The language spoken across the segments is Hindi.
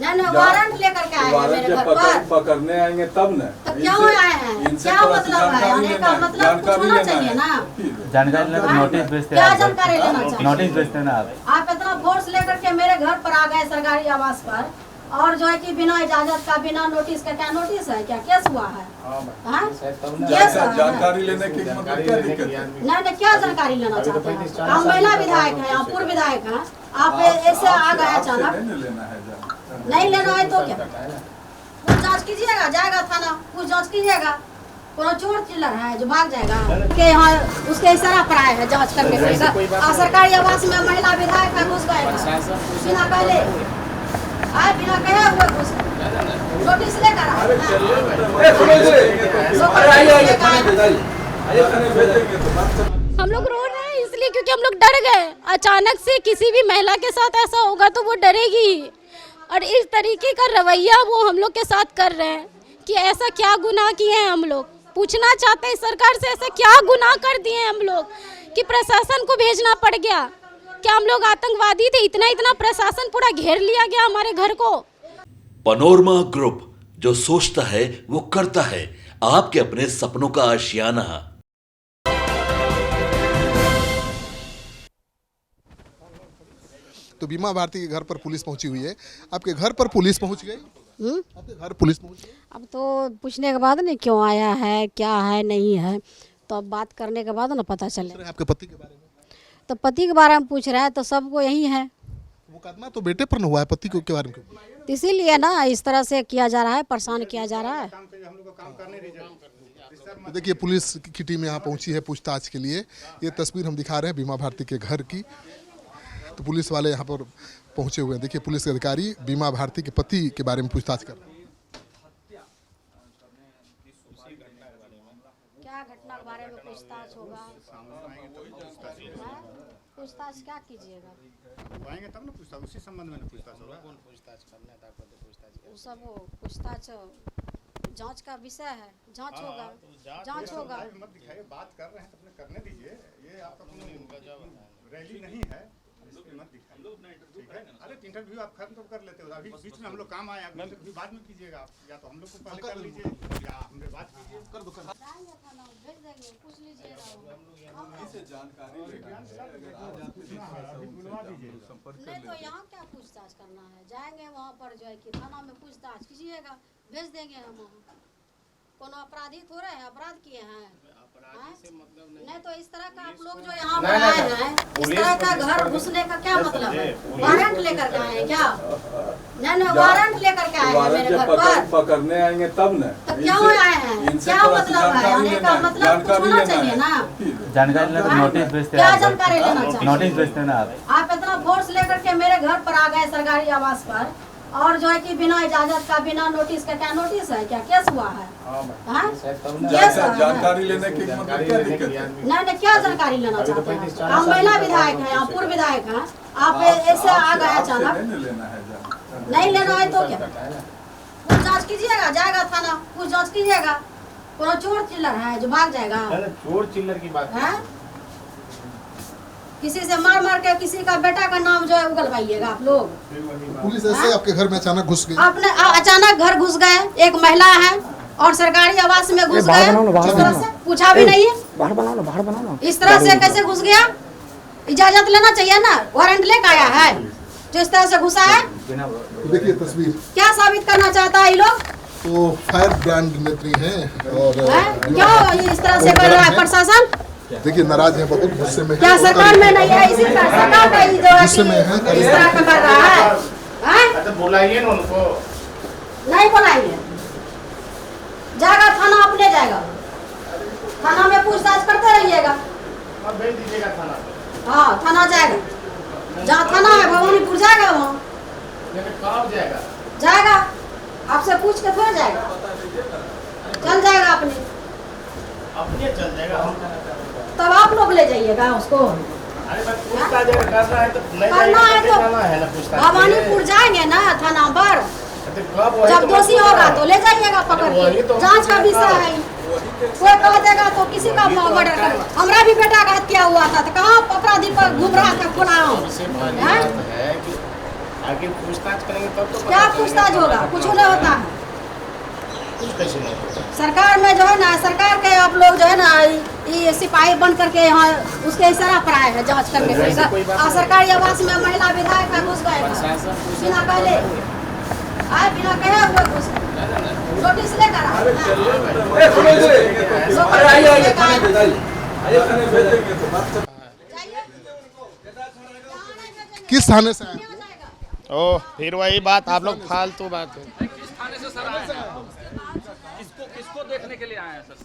नहीं वारंट लेकर के आए हैं मेरे घर पर। पकड़ने आएंगे तब न। तो क्यों आए हैं? क्या मतलब है? आने का मतलब कुछ होना चाहिए ना। जानकारी लेकर नोटिस भेजते हैं। क्या जानकारी लेना चाहिए? नोटिस भेजते हैं ना आप इतना फोर्स लेकर के मेरे घर पर आ गए सरकारी आवास पर, और जो है कि बिना इजाजत का, बिना नोटिस का। क्या नोटिस है? क्या केस हुआ है? जानकारी लेने की क्या दिक्कत है? नहीं, क्या जानकारी लेना चाहते हैं? हम महिला विधायक हैं, हम पूर्व विधायक हैं। आप ऐसे आ गए अचानक। नहीं लेना है तो क्या? कुछ जांच कीजिएगा, जाएगा थाना, कुछ जांच कीजिएगा। कोनो चोर चिल्लर है जो भाग जाएगा के यहाँ उसके इशारा पर आए हैं जांच करके करेगा। सरकारी आवास में महिला विधायक है, घुस गए बिना पहले आए, बिना कहे हुए घुस नोटिस लेकर हम लोग रो रहे हैं इसलिए क्योंकि हम लोग डर गए। अचानक से किसी भी महिला के साथ ऐसा होगा तो वो डरेगी ही। और इस तरीके का रवैया वो हम लोग के साथ कर रहे हैं कि ऐसा क्या गुनाह किए हैं। हम लोग पूछना चाहते हैं सरकार से, ऐसा क्या गुनाह कर दिए हैं हम लोग कि प्रशासन को भेजना पड़ गया। क्या हम लोग आतंकवादी थे? इतना प्रशासन पूरा घेर लिया गया हमारे घर को। पनोरमा ग्रुप, जो सोचता है वो करता है। आपके अपने सपनों का आशियाना। तो बीमा भारती के घर पर पुलिस पहुंची हुई है। आपके घर पर पुलिस पहुंच गई? आपके घर पुलिस पहुंच गई? अब तो पूछने के बाद नहीं क्यों आया है, क्या है, नहीं है, तो अब बात करने के बाद ना पता चले। आपके पति के बारे में? तो पति के बारे में पूछ रहा है तो सबको यही है। मुकदमा तो बेटे पर न हुआ है, पति के बारे में क्यों? इसीलिए ना इस तरह से किया जा रहा है, परेशान किया जा रहा है। तो देखिए पुलिस की टीम यहाँ पहुंची है पूछताछ के लिए। ये तस्वीर हम दिखा रहे हैं बीमा भारती के घर की। तो पुलिस वाले यहाँ पर पहुंचे हुए हैं। देखिए पुलिस के अधिकारी बीमा भारती के पति के बारे में पूछताछ कर रहे हैं। क्या घटना के बारे में पूछताछ होगा? पूछताछ क्या कीजिएगा? आएंगे तब ना पूछताछ, उसी संबंध में पूछताछ होगा। कौन पूछताछ करना है? वो सब पूछताछ जांच का विषय है, जांच होगा, जांच होगा। मत दिखाइए, बात कर रहे हैं तो अपने करने दीजिए। ये आपका रैली नहीं है, मत दिखाइए, ठीक है? अरे इंटरव्यू आप खत्म तो कर लेते हो, अभी बीच में हम लोग काम आया, इंटरव्यू बाद में कीजिएगा। या तो हम लोग को पहले कर लीजिए या हमसे बात कीजिए। कर दो, भेज देंगे, पूछ लीजिएगा। नहीं तो यहाँ क्या पूछताछ करना है? जाएंगे वहाँ पर जो है कि थाना में पूछताछ कीजिएगा, भेज देंगे हम वहाँ। कोनो अपराधी थोड़े हैं, अपराध किए हैं। नहीं तो इस तरह का आप लोग जो यहाँ पर आए हैं, इस तरह का घर घुसने का क्या मतलब है? वारंट लेकर के आए हैं क्या? नहीं वारंट लेकर के आए हैं मेरे घर पर। पकड़ने आएंगे तब न। तो क्यों आए हैं? क्या मतलब है? आने का मतलब कुछ होना चाहिए ना। जानकारी लेकर नोटिस भेजते हैं। क्या जानकारी लेना चाहिए? नोटिस भेजते हैं ना आप इतना फोर्स लेकर के मेरे घर पर आ गए सरकारी आवास पर, और जो है कि बिना इजाजत का, बिना नोटिस का। क्या नोटिस है? क्या केस हुआ है? जानकारी लेने की क्या दिक्कत है? नहीं, क्या जानकारी लेना चाहते हैं? हम महिला विधायक हैं, हम पूर्व विधायक हैं। आप ऐसे आ गए अचानक। नहीं लेना है तो क्या? कुछ जांच कीजिएगा, जाएगा थाना, कुछ जांच कीजिएगा। कोनो चोर चिल्लर है जो भाग जाएगा? चोर चिल्लर की बात है? किसी से मार के किसी का बेटा का नाम जो है उगलवाइएगा आप लोग। पुलिस ऐसे आपके घर में अचानक घुस गई? आपने अचानक घर घुस गए, एक महिला है और सरकारी आवास में घुस गए, इस तरह से पूछा भी नहीं है। बाहर बनाओ। इस तरह से कैसे घुस गया? इजाजत लेना चाहिए ना, वारंट लेकर आया है जो इस तरह से घुसा है। देखिए तस्वीर। क्या साबित करना चाहता है ये लोग? तो फायर ब्रांड नेत्री हैं और क्यों इस तरह से कर रहा है प्रशासन? देखिए नाराज है बहुत, गुस्से में। क्या सरकार में नहीं है? इसी तरह सरकार का ही जो है इस तरह का कर रहा है। तो बुलाइए ना उनको। नहीं बुलाइए, जाएगा थाना, अपने जाएगा थाना में पूछताछ करते रहिएगा। भेज दीजिएगा थाना पे। हाँ थाना जाएगा, जहाँ थाना है भवानीपुर जाएगा, वहाँ कहाँ जाएगा? जाएगा, आपसे पूछ के थोड़ा जाएगा, चल जाएगा अपने चल जाएगा। हम तब आप लोग ले जाइएगा उसको। अरे पूछताछ करना है तो करना है तो भवानीपुर जाएंगे ना थाना पर। जब दोषी होगा तो ले जाइएगा पकड़ के, जांच का विषय है। कोई कह देगा तो किसी का मर्डर कर। हमारा भी बेटा का हत्या हुआ था तो कहाँ अपराधी पर घूम रहा था खुला। आगे पूछताछ करेंगे तब तो क्या पूछताछ होगा? कुछ नहीं होता है। कैसे नहीं होता? सरकार में जो है ना, सरकार के आप लोग जो है ना ये सिपाही बन करके यहाँ उसके इशारा पर आए हैं जांच करने के लिए। और सरकारी आवास में महिला विधायक का घुस गए बिना पहले आए, बिना कहे हुए घुस नोटिस लेकर किस थाने से आए? ओ फिर वही बात, आप लोग फालतू बात है। किसको देखने के लिए आए हैं सर?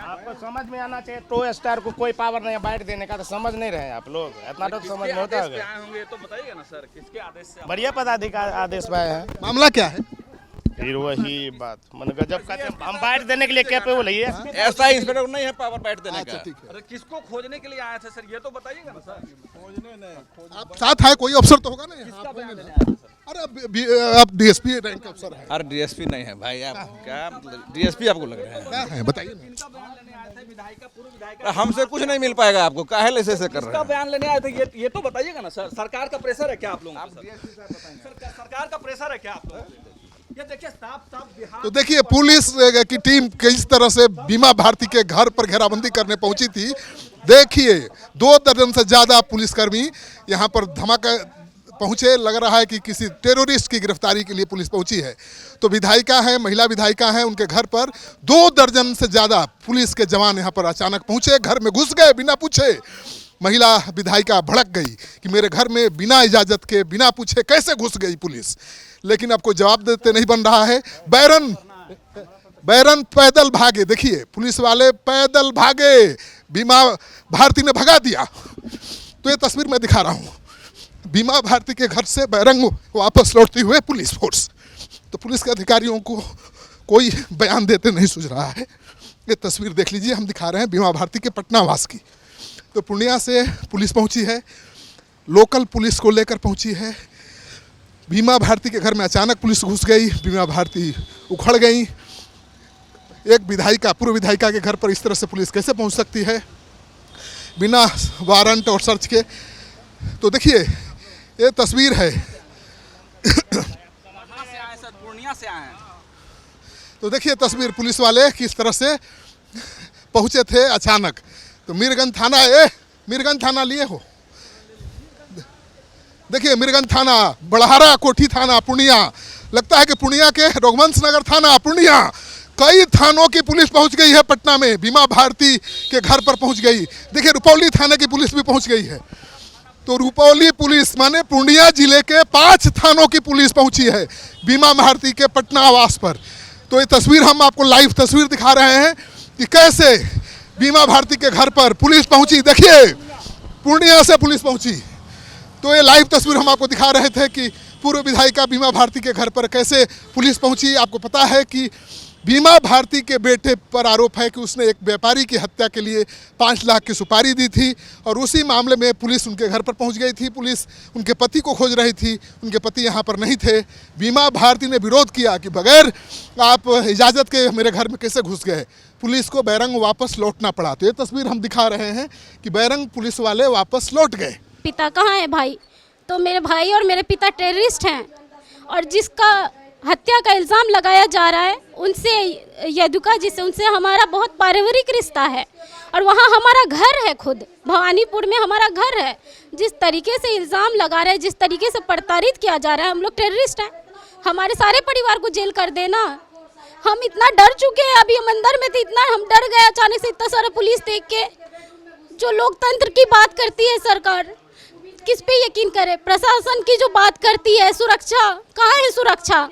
आपको समझ में आना चाहिए, टो स्टार को कोई पावर नहीं है बाइट देने का, तो समझ नहीं रहे हैं आप लोग। इतना तो समझ में होता है। आए होंगे तो बताइएगा ना सर, किसके आदेश से? बढ़िया पदाधिकारी आदेश में आए हैं। मामला क्या है? फिर वही बात, मन गजब कहते हैं, हम बाइट देने के लिए कैपेबल है ये। ऐसा इंस्पेक्टर नहीं है पावर बैठ देने अच्छा, का। ठीक है। अरे किसको खोजने के लिए आए थे सर, ये तो बताइएगा ना सर। आप साथ आए, कोई अफसर तो होगा ना? किसका बयान लेने आए थे सर? अरे आप डीएसपी रैंक अफसर है। अरे डीएसपी नहीं है भाई, आप क्या डीएसपी आपको लग रहे हैं? क्या है बताइए ना। हमसे कुछ नहीं मिल पाएगा आपको, काहे ऐसे कर रहे हैं? बयान लेने आए थे, ये तो बताइएगा ना सर। सरकार का प्रेशर है क्या आप लोगों को? सरकार का प्रेशर है क्या आप लोगों को? ये देखिए साफ बिहार। तो देखिए पुलिस की टीम किस तरह से बीमा भारती के घर पर घेराबंदी करने पहुंची थी। देखिए 2 दर्जन से ज्यादा पुलिसकर्मी यहाँ पर धमाका पहुंचे। लग रहा है कि किसी टेररिस्ट की गिरफ्तारी के लिए पुलिस पहुंची है। तो विधायिका है, महिला विधायिका है, उनके घर पर 2 दर्जन से ज्यादा पुलिस के जवान यहाँ पर अचानक पहुंचे, घर में घुस गए बिना पूछे। महिला विधायिका भड़क गई कि मेरे घर में बिना इजाजत के, बिना पूछे कैसे घुस गई पुलिस। लेकिन आपको जवाब देते नहीं बन रहा है। बैरन पैदल भागे। देखिए पुलिस वाले पैदल भागे, बीमा भारती ने भगा दिया। तो ये तस्वीर मैं दिखा रहा हूँ, बीमा भारती के घर से बैरंग वापस लौटती हुए पुलिस फोर्स। तो पुलिस के अधिकारियों को कोई बयान देते नहीं सूझ रहा है। ये तस्वीर देख लीजिए, हम दिखा रहे हैं बीमा भारती के पटनावास की। तो पूर्णिया से पुलिस पहुंची है, लोकल पुलिस को लेकर पहुंची है। बीमा भारती के घर में अचानक पुलिस घुस गई, बीमा भारती उखड़ गई। एक विधायिका, पूर्व विधायिका के घर पर इस तरह से पुलिस कैसे पहुंच सकती है बिना वारंट और सर्च के? तो देखिए ये तस्वीर है। पूर्णिया से आए हैं। तो देखिए तस्वीर, पुलिस वाले किस तरह से पहुंचे थे अचानक। तो मीरगंज थाना लिए हो, देखिए मीरगंज थाना, बड़हारा कोठी थाना पूर्णिया, लगता है कि पूर्णिया के रघुवंश नगर थाना पूर्णिया, कई थानों की पुलिस पहुंच गई है पटना में। बीमा भारती के घर पर पहुंच गई। देखिए रुपौली थाने की पुलिस भी पहुंच गई है। तो रुपौली पुलिस माने पूर्णिया जिले के 5 थानों की पुलिस पहुंची है बीमा भारती के पटना आवास पर। तो ये तस्वीर हम आपको लाइव तस्वीर दिखा रहे हैं कि कैसे बीमा भारती के घर पर पुलिस पहुंची। देखिए पूर्णिया से पुलिस पहुंची। तो ये लाइव तस्वीर हम आपको दिखा रहे थे कि पूर्व विधायिका बीमा भारती के घर पर कैसे पुलिस पहुंची। आपको पता है कि बीमा भारती के बेटे पर आरोप है कि उसने एक व्यापारी की हत्या के लिए 5 लाख की सुपारी दी थी और उसी मामले में पुलिस उनके घर पर पहुंच गई थी। पुलिस उनके पति को खोज रही थी, उनके पति यहां पर नहीं थे। बीमा भारती ने विरोध किया कि बगैर आप इजाज़त के मेरे घर में कैसे घुस गए। पुलिस को बैरंग वापस लौटना पड़ा। तो ये तस्वीर हम दिखा रहे हैं कि बैरंग पुलिस वाले वापस लौट गए। पिता कहाँ है भाई? तो मेरे भाई और मेरे पिता टेररिस्ट हैं और जिसका हत्या का इल्ज़ाम लगाया जा रहा है उनसे, यदुका जी से, उनसे हमारा बहुत पारिवारिक रिश्ता है और वहाँ हमारा घर है, खुद भवानीपुर में हमारा घर है। जिस तरीके से इल्ज़ाम लगा रहे हैं, जिस तरीके से प्रताड़ित किया जा रहा है, हम लोग टेररिस्ट हैं। हमारे सारे परिवार को जेल कर देना। हम इतना डर चुके हैं, अभी हम अंदर में थे, इतना हम डर गए अचानक से इतना सारा पुलिस देख के। जो लोकतंत्र की बात करती है सरकार, किस पे यकीन करे? प्रशासन की जो बात करती है, सुरक्षा कहाँ है? सुरक्षा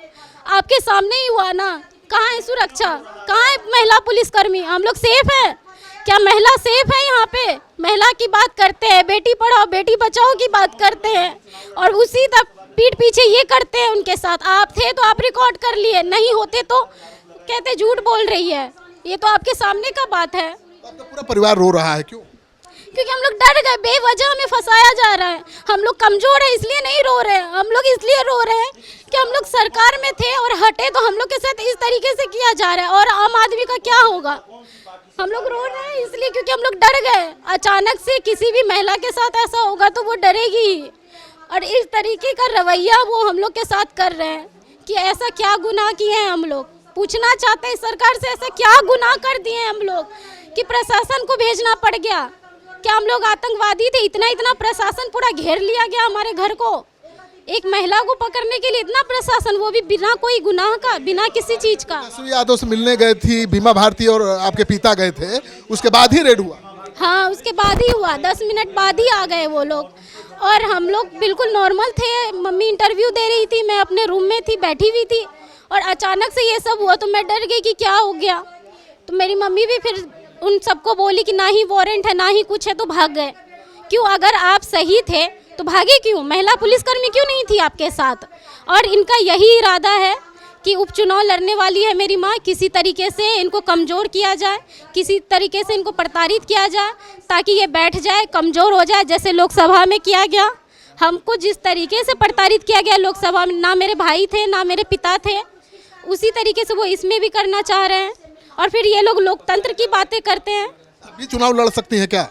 आपके सामने ही हुआ ना, कहाँ है सुरक्षा? कहाँ है महिला पुलिसकर्मी? हम लोग सेफ हैं क्या? महिला सेफ है यहाँ पे? महिला की बात करते हैं, बेटी पढ़ाओ बेटी बचाओ की बात करते हैं और उसी तक पीठ पीछे ये करते हैं उनके साथ। आप थे तो आप रिकॉर्ड कर लिए, नहीं होते तो कहते झूठ बोल रही है। ये तो आपके सामने का बात है। आपका पूरा परिवार रो रहा है, क्यों? क्योंकि हम लोग डर गए, बेवजह हमें फंसाया जा रहा है। हम लोग कमजोर है इसलिए नहीं रो रहे हैं, हम लोग इसलिए रो रहे हैं कि हम लोग सरकार में थे और हटे तो हम लोग के साथ इस तरीके से किया जा रहा है और आम आदमी का क्या होगा। हम लोग रो रहे हैं इसलिए क्योंकि हम लोग डर गए। अचानक से किसी भी महिला के साथ ऐसा होगा तो वो डरेगी। और इस तरीके का रवैया वो हम लोग के साथ कर रहे हैं कि ऐसा क्या गुनाह किए हैं हम लोग। पूछना चाहते हैं सरकार से, ऐसा क्या गुनाह कर दिए हम लोग कि प्रशासन को भेजना पड़ गया। क्या हम लोग आतंकवादी थे? इतना प्रशासन पूरा घेर लिया गया हमारे घर को। एक महिला को पकड़ने के लिए इतना प्रशासन, वो भी बिना कोई गुनाह का, बिना किसी चीज का। तेजस्वी यादव से मिलने गए थी बीमा भारती और आपके पिता गए थे, उसके बाद ही रेड हुआ? हाँ, उसके बाद ही हुआ, 10 मिनट बाद ही आ गए वो लोग। और हम लोग बिल्कुल नॉर्मल थे, मम्मी इंटरव्यू दे रही थी, मैं अपने रूम में थी, बैठी हुई थी, और अचानक से ये सब हुआ तो मैं डर गई कि क्या हो गया। तो मेरी मम्मी भी फिर उन सबको बोली कि ना ही वारंट है ना ही कुछ है, तो भाग गए। क्यों? अगर आप सही थे तो भागे क्यों? महिला पुलिसकर्मी क्यों नहीं थी आपके साथ? और इनका यही इरादा है कि उपचुनाव लड़ने वाली है मेरी माँ, किसी तरीके से इनको कमज़ोर किया जाए, किसी तरीके से इनको प्रताड़ित किया जाए, ताकि ये बैठ जाए, कमज़ोर हो जाए, जैसे लोकसभा में किया गया। हमको जिस तरीके से प्रताड़ित किया गया लोकसभा में, ना मेरे भाई थे ना मेरे पिता थे, उसी तरीके से वो इसमें भी करना चाह रहे हैं। और फिर ये लोग लोकतंत्र की बातें करते हैं। अभी चुनाव लड़ सकती हैं क्या?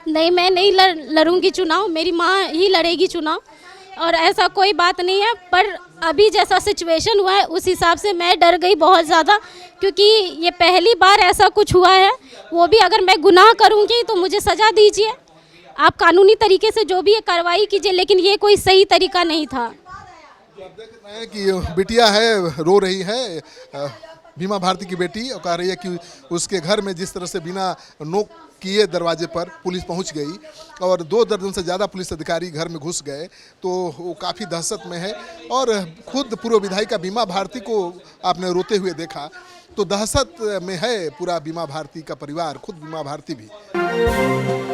नहीं, मैं नहीं लड़ूंगी चुनाव, मेरी माँ ही लड़ेगी चुनाव, और ऐसा कोई बात नहीं है। पर अभी जैसा सिचुएशन हुआ है उस हिसाब से मैं डर गई बहुत ज़्यादा, क्योंकि ये पहली बार ऐसा कुछ हुआ है। वो भी अगर मैं गुनाह करूँगी तो मुझे सज़ा दीजिए, आप कानूनी तरीके से जो भी है कार्रवाई कीजिए, लेकिन ये कोई सही तरीका नहीं था। आप देख रहे हैं कि बिटिया है, रो रही है, बीमा भारती की बेटी, और कह रही है कि उसके घर में जिस तरह से बिना नोक किए दरवाजे पर पुलिस पहुंच गई और 2 दर्जन से ज़्यादा पुलिस अधिकारी घर में घुस गए, तो वो काफ़ी दहशत में है। और खुद पूर्व विधायिका बीमा भारती को आपने रोते हुए देखा, तो दहशत में है पूरा बीमा भारती का परिवार, खुद बीमा भारती भी।